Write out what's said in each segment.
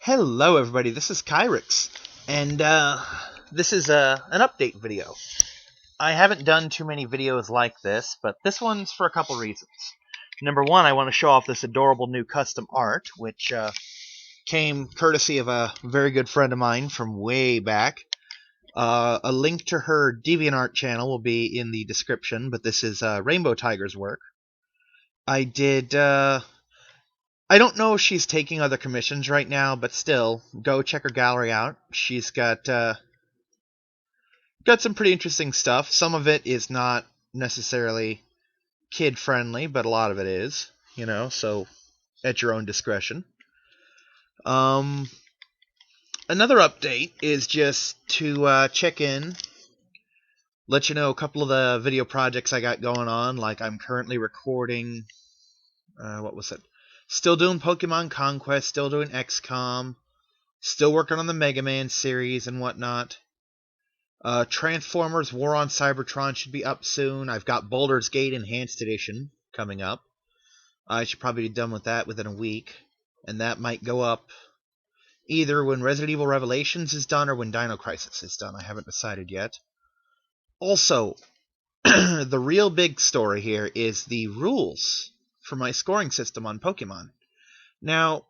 Hello everybody, this is Kyrix, and this is an update video. I haven't done too many videos like this, but this one's for a couple reasons. Number one, I want to show off this adorable new custom art, which came courtesy of a very good friend of mine from way back. A link to her DeviantArt channel will be in the description, but this is Rainbow Tiger's work. I don't know if she's taking other commissions right now, but still, go check her gallery out. She's got some pretty interesting stuff. Some of it is not necessarily kid-friendly, but a lot of it is, so at your own discretion. Another update is just to check in, let you know a couple of the video projects I got going on, like I'm currently recording, Still doing Pokemon Conquest, still doing XCOM, still working on the Mega Man series and whatnot. Transformers War on Cybertron should be up soon. I've got Baldur's Gate Enhanced Edition coming up. I should probably be done with that within a week. And that might go up either when Resident Evil Revelations is done or when Dino Crisis is done. I haven't decided yet. Also, the real big story here is the rules for my scoring system on Pokemon. Now,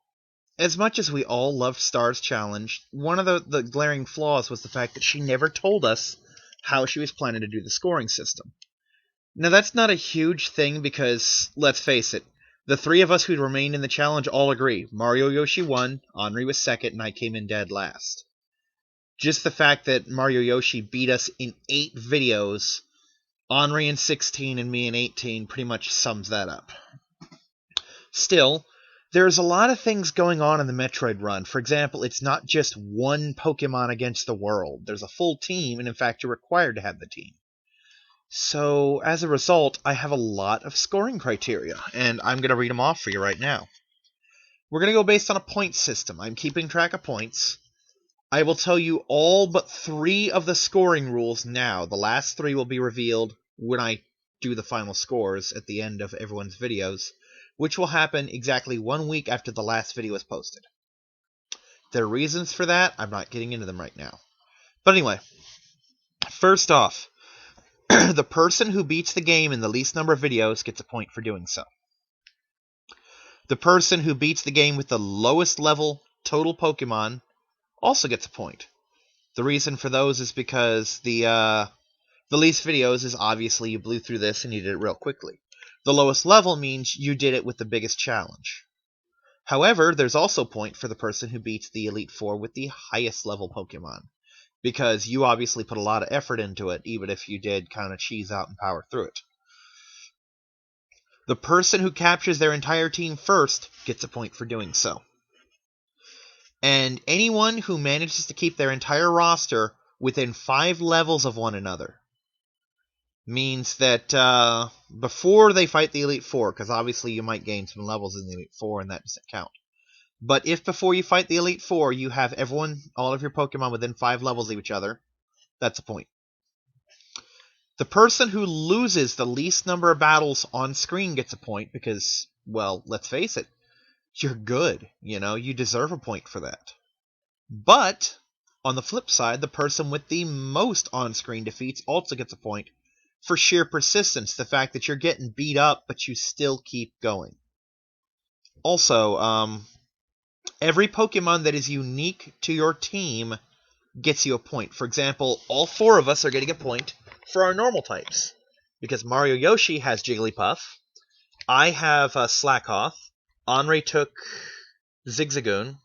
as much as we all loved Star's Challenge, one of the glaring flaws was the fact that she never told us how she was planning to do the scoring system. Now, that's not a huge thing because, let's face it, the three of us who'd remained in the challenge all agree. Mario Yoshi won, Henri was second, and I came in dead last. Just the fact that Mario Yoshi beat us in 8 videos, Henri in 16 and me in 18 pretty much sums that up. Still, there's a lot of things going on in the Metroid run. For example, it's not just one Pokemon against the world. There's a full team, and in fact, you're required to have the team. So, as a result, I have a lot of scoring criteria, and I'm going to read them off for you right now. We're going to go based on a point system. I'm keeping track of points. I will tell you all but 3 of the scoring rules now. The last 3 will be revealed when I do the final scores at the end of everyone's videos, which will happen exactly 1 week after the last video is posted. There are reasons for that. I'm not getting into them right now. But anyway, first off, the person who beats the game in the least number of videos gets a point for doing so. The person who beats the game with the lowest level total Pokemon also gets a point. The reason for those is because the least videos is obviously you blew through this and you did it real quickly. The lowest level means you did it with the biggest challenge. However, there's also a point for the person who beats the Elite Four with the highest level Pokemon, because you obviously put a lot of effort into it, even if you did kind of cheese out and power through it. The person who captures their entire team first gets a point for doing so. And anyone who manages to keep their entire roster within 5 levels of one another means that before they fight the Elite Four, because obviously you might gain some levels in the Elite Four and that doesn't count. But if before you fight the Elite Four you have all of your Pokemon within 5 levels of each other, that's a point. The person who loses the least number of battles on screen gets a point because, well, let's face it, you're good. You deserve a point for that. But, on the flip side, the person with the most on-screen defeats also gets a point for sheer persistence, the fact that you're getting beat up, but you still keep going. Also, every Pokemon that is unique to your team gets you a point. For example, all 4 of us are getting a point for our normal types, because Mario Yoshi has Jigglypuff, I have Slackoth, Henri took Zigzagoon,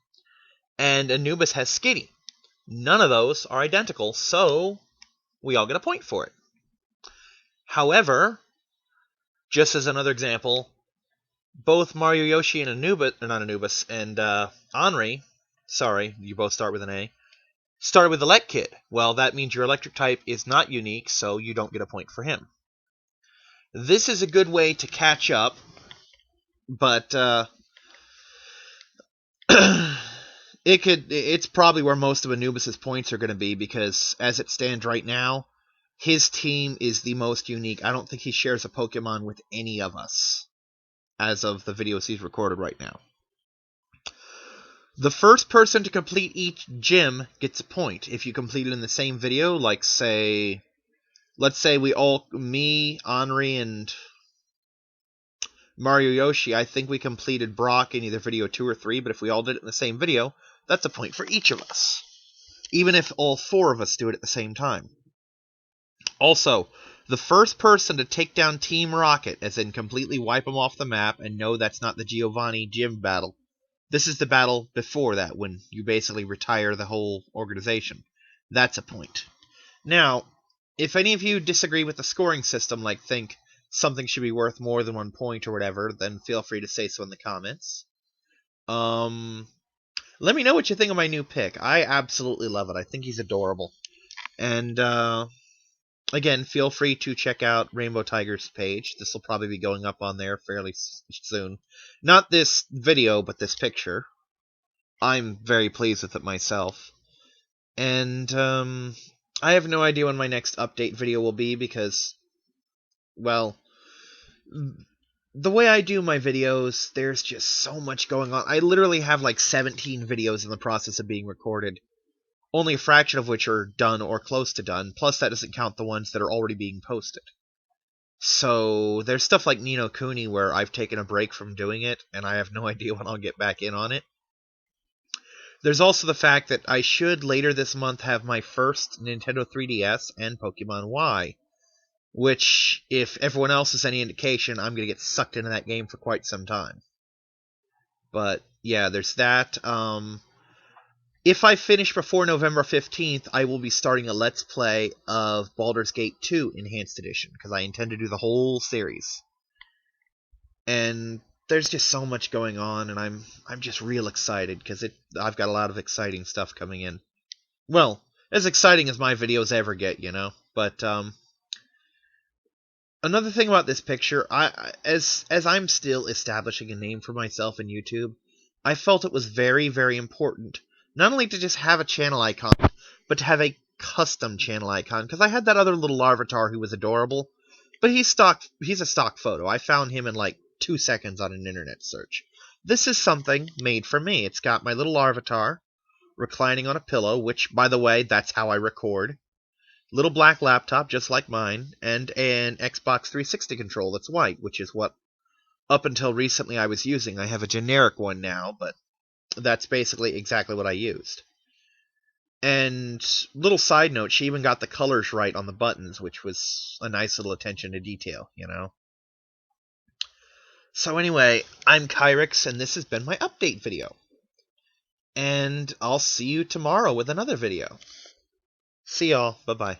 and Anubis has Skitty. None of those are identical, so we all get a point for it. However, just as another example, both Mario Yoshi and Henri, sorry, you both start with an A, started with Elekid. Well, that means your electric type is not unique, so you don't get a point for him. This is a good way to catch up, but it's probably where most of Anubis' points are going to be, because as it stands right now, his team is the most unique. I don't think he shares a Pokemon with any of us as of the videos he's recorded right now. The first person to complete each gym gets a point. If you complete it in the same video, like let's say me, Henri, and Mario Yoshi, I think we completed Brock in either video 2 or 3, but if we all did it in the same video, that's a point for each of us. Even if all 4 of us do it at the same time. Also, the first person to take down Team Rocket, as in completely wipe them off the map, and no, that's not the Giovanni gym battle. This is the battle before that, when you basically retire the whole organization. That's a point. Now, if any of you disagree with the scoring system, like think something should be worth more than 1 point or whatever, then feel free to say so in the comments. Let me know what you think of my new pick. I absolutely love it. I think he's adorable. And, again, feel free to check out Rainbow Tiger's page. This will probably be going up on there fairly soon. Not this video, but this picture. I'm very pleased with it myself. And, I have no idea when my next update video will be because, well, the way I do my videos, there's just so much going on. I literally have like 17 videos in the process of being recorded. Only a fraction of which are done or close to done. Plus, that doesn't count the ones that are already being posted. So, there's stuff like Ni no Kuni where I've taken a break from doing it, and I have no idea when I'll get back in on it. There's also the fact that I should later this month have my first Nintendo 3DS and Pokémon Y. Which, if everyone else is any indication, I'm going to get sucked into that game for quite some time. But, yeah, there's that. If I finish before November 15th, I will be starting a Let's Play of Baldur's Gate 2 Enhanced Edition, because I intend to do the whole series. And there's just so much going on, and I'm just real excited, because I've got a lot of exciting stuff coming in. Well, as exciting as my videos ever get, you know? But, another thing about this picture, as I'm still establishing a name for myself in YouTube, I felt it was very, very important not only to just have a channel icon, but to have a custom channel icon. Because I had that other little Larvitar who was adorable, but he's a stock photo. I found him in like 2 seconds on an internet search. This is something made for me. It's got my little Larvitar reclining on a pillow, which, by the way, that's how I record. Little black laptop, just like mine, and an Xbox 360 control that's white, which is what, up until recently, I was using. I have a generic one now, but that's basically exactly what I used. And, little side note, she even got the colors right on the buttons, which was a nice little attention to detail, you know? So anyway, I'm Kyrix, and this has been my update video. And I'll see you tomorrow with another video. See y'all. Bye-bye.